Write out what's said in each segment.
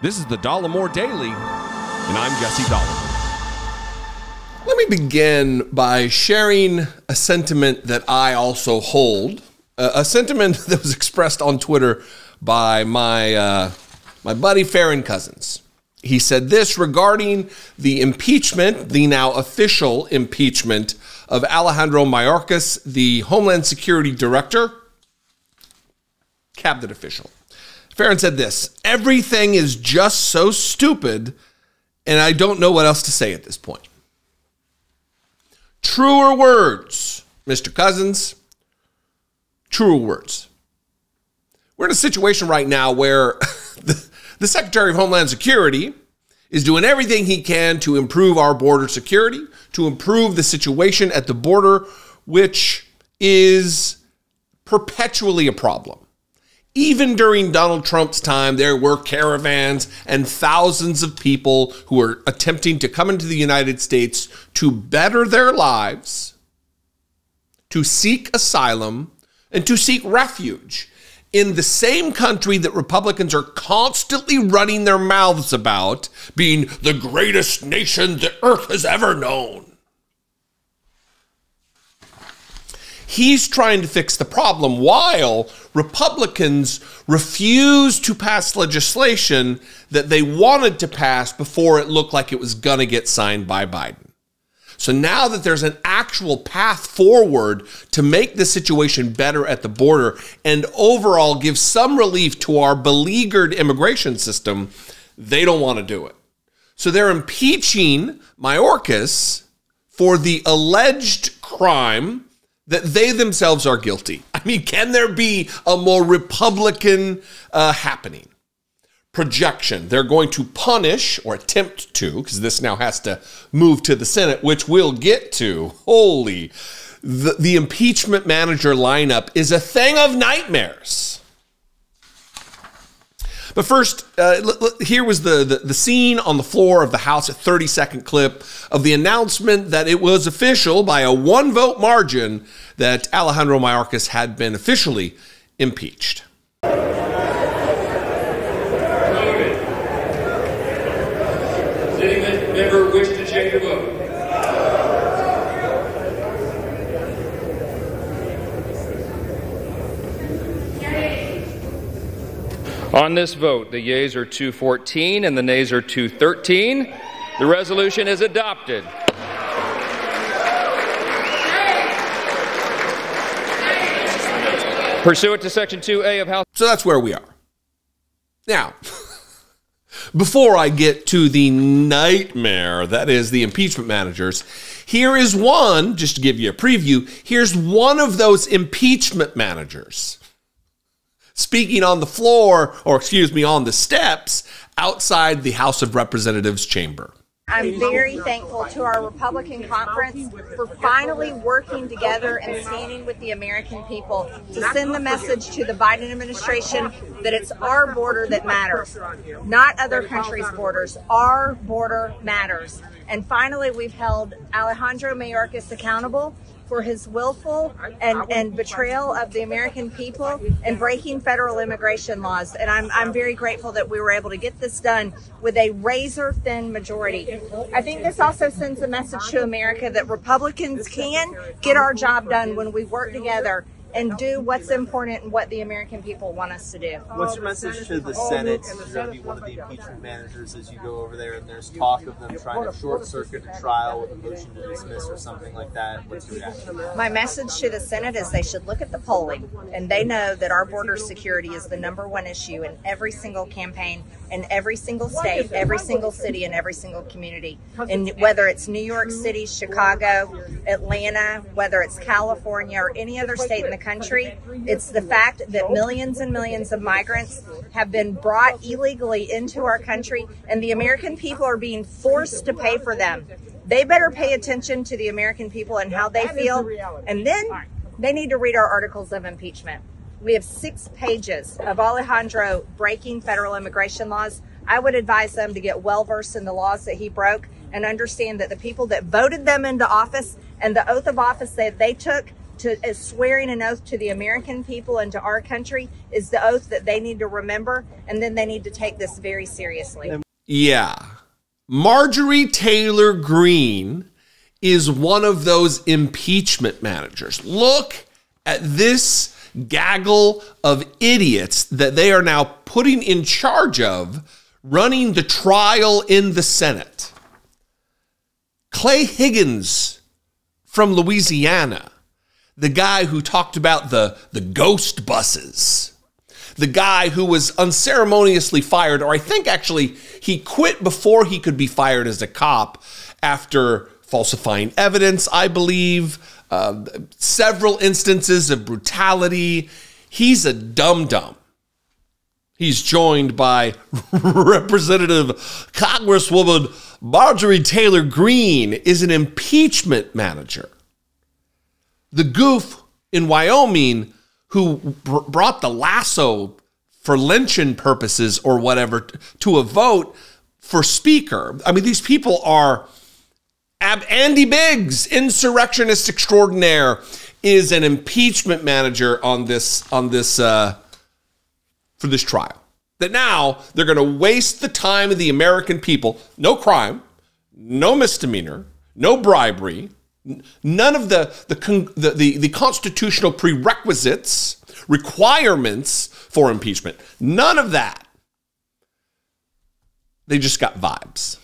This is the Dollemore Daily, and I'm Jesse Dollemore. Let me begin by sharing a sentiment that I also hold, a sentiment that was expressed on Twitter by my buddy Farron Cousins. He said this regarding the impeachment, the now official impeachment of Alejandro Mayorkas, the Homeland Security Director, cabinet official. Farron said this: everything is just so stupid, and I don't know what else to say at this point. Truer words, Mr. Cousins, truer words. We're in a situation right now where the Secretary of Homeland Security is doing everything he can to improve our border security, to improve the situation at the border, which is perpetually a problem. Even during Donald Trump's time, there were caravans and thousands of people who were attempting to come into the United States to better their lives, to seek asylum, and to seek refuge in the same country that Republicans are constantly running their mouths about being the greatest nation the earth has ever known. He's trying to fix the problem while Republicans refuse to pass legislation that they wanted to pass before it looked like it was going to get signed by Biden. So now that there's an actual path forward to make the situation better at the border and overall give some relief to our beleaguered immigration system, they don't want to do it. So they're impeaching Mayorkas for the alleged crime that they themselves are guilty. I mean, can there be a more Republican happening? Projection. They're going to punish, or attempt to, because this now has to move to the Senate, which we'll get to. Holy, the impeachment manager lineup is a thing of nightmares. But first, here was the scene on the floor of the House, a 30-second clip of the announcement that it was official by a one-vote margin that Alejandro Mayorkas had been officially impeached. Sitting member wish to change your vote. On this vote, the yeas are 214 and the nays are 213. The resolution is adopted. Pursuant to Section 2A of House... So that's where we are. Now, before I get to the nightmare that is the impeachment managers, here is one, just to give you a preview, here's one of those impeachment managers speaking on the floor, or excuse me, on the steps outside the House of Representatives chamber. I'm very thankful to our Republican conference for finally working together and standing with the American people to send the message to the Biden administration that it's our border that matters, not other countries' borders. Our border matters. And finally, we've held Alejandro Mayorkas accountable for his willful and betrayal of the American people and breaking federal immigration laws. And I'm very grateful that we were able to get this done with a razor-thin majority. I think this also sends a message to America that Republicans can get our job done when we work together and do what's important and what the American people want us to do. What's your message to the Senate? You're going to be one of the impeachment managers as you go over there, and there's talk of them trying to short-circuit a trial with a motion to dismiss or something like that. What's your reaction? My message to the Senate is they should look at the polling, and they know that our border security is the #1 issue in every single campaign, in every single state, every single city, and every single community. And whether it's New York City, Chicago, Atlanta, whether it's California or any other state in the country, it's the fact that millions and millions of migrants have been brought illegally into our country, and the American people are being forced to pay for them. They better pay attention to the American people and how they feel, and then they need to read our articles of impeachment. We have 6 pages of Alejandro breaking federal immigration laws. I would advise them to get well-versed in the laws that he broke and understand that the people that voted them into office and the oath of office that they took as swearing an oath to the American people and to our country is the oath that they need to remember, and then they need to take this very seriously. Yeah. Marjorie Taylor Greene is one of those impeachment managers. Look at this gaggle of idiots that they are now putting in charge of running the trial in the Senate. Clay Higgins from Louisiana, the guy who talked about the ghost buses, the guy who was unceremoniously fired, or I think actually he quit before he could be fired as a cop after falsifying evidence, I believe, several instances of brutality. He's a dum-dum. He's joined by Representative Congresswoman Marjorie Taylor Greene is an impeachment manager. The goof in Wyoming who brought the lasso for lynching purposes or whatever to a vote for speaker. I mean, these people are... Andy Biggs, insurrectionist extraordinaire, is an impeachment manager on this for this trial. That now they're going to waste the time of the American people. No crime, no misdemeanor, no bribery, none of the constitutional prerequisites, requirements for impeachment. None of that. They just got vibes.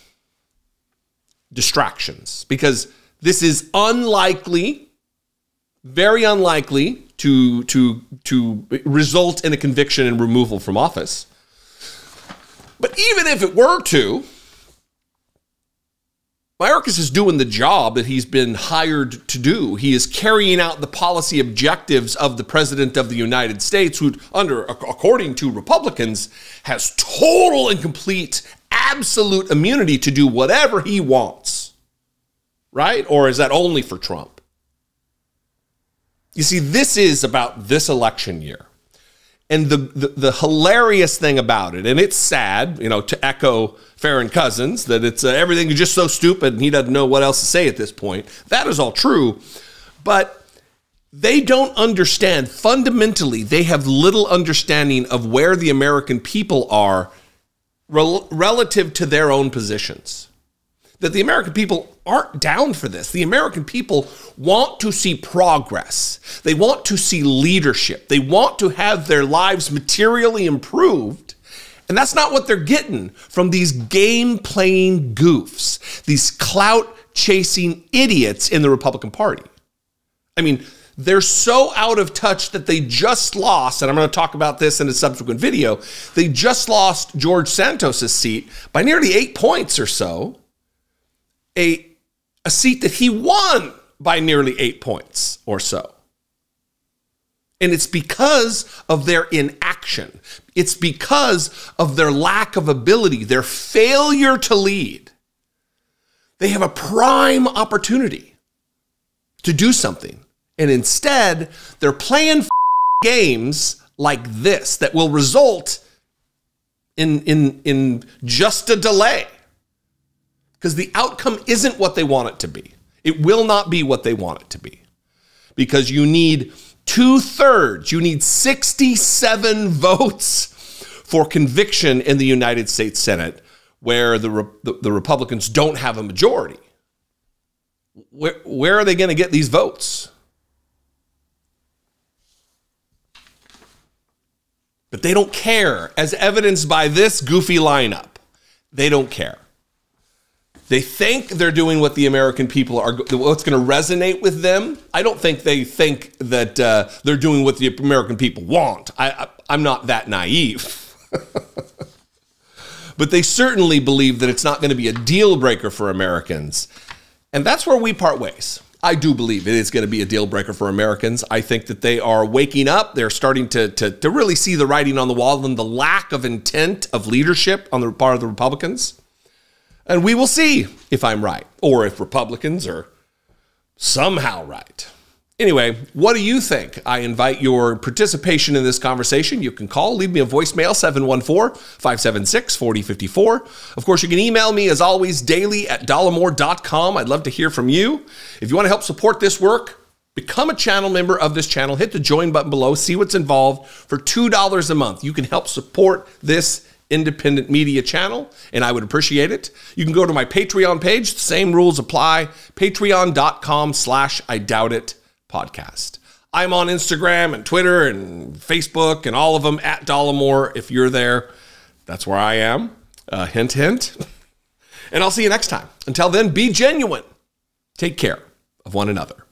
Distractions, because this is unlikely, very unlikely to result in a conviction and removal from office. But even if it were to, Mayorkas is doing the job that he's been hired to do. He is carrying out the policy objectives of the President of the United States, who, according to Republicans, has total and complete absolute immunity to do whatever he wants, right? Or is that only for Trump? You see, this is about this election year. And the hilarious thing about it, and it's sad, you know, to echo Farron Cousins, that it's everything is just so stupid and he doesn't know what else to say at this point. That is all true. But they don't understand. Fundamentally, they have little understanding of where the American people are relative to their own positions. That the American people aren't down for this. The American people want to see progress. They want to see leadership. They want to have their lives materially improved. And that's not what they're getting from these game-playing goofs, these clout-chasing idiots in the Republican Party. I mean, they're so out of touch that they just lost, and I'm going to talk about this in a subsequent video, they just lost George Santos' seat by nearly 8 points or so, a seat that he won by nearly 8 points or so. And it's because of their inaction. It's because of their lack of ability, their failure to lead. They have a prime opportunity to do something. And instead, they're playing games like this that will result in just a delay. Because the outcome isn't what they want it to be. It will not be what they want it to be. Because you need 2/3, you need 67 votes for conviction in the United States Senate, where the Republicans don't have a majority. Where are they going to get these votes? But they don't care, as evidenced by this goofy lineup. They don't care. They think they're doing what the American people are, what's going to resonate with them. I don't think they think that they're doing what the American people want. I'm not that naive. But they certainly believe that it's not going to be a deal breaker for Americans. And that's where we part ways. I do believe it is going to be a deal breaker for Americans. I think that they are waking up. They're starting to really see the writing on the wall and the lack of intent of leadership on the part of the Republicans. And we will see if I'm right, or if Republicans are somehow right. Anyway, what do you think? I invite your participation in this conversation. You can call, leave me a voicemail, 714-576-4054. Of course, you can email me, as always, daily@dollemore.com. I'd love to hear from you. If you want to help support this work, Become a channel member of this channel. Hit the join button below. See what's involved. For $2 a month, you can help support this independent media channel, and I would appreciate it. You can go to my Patreon page. The same rules apply. Patreon.com/IDoubtIt podcast. I'm on Instagram and Twitter and Facebook and all of them at Dollemore. If you're there, that's where I am. Hint, hint. And I'll see you next time. Until then, be genuine. Take care of one another.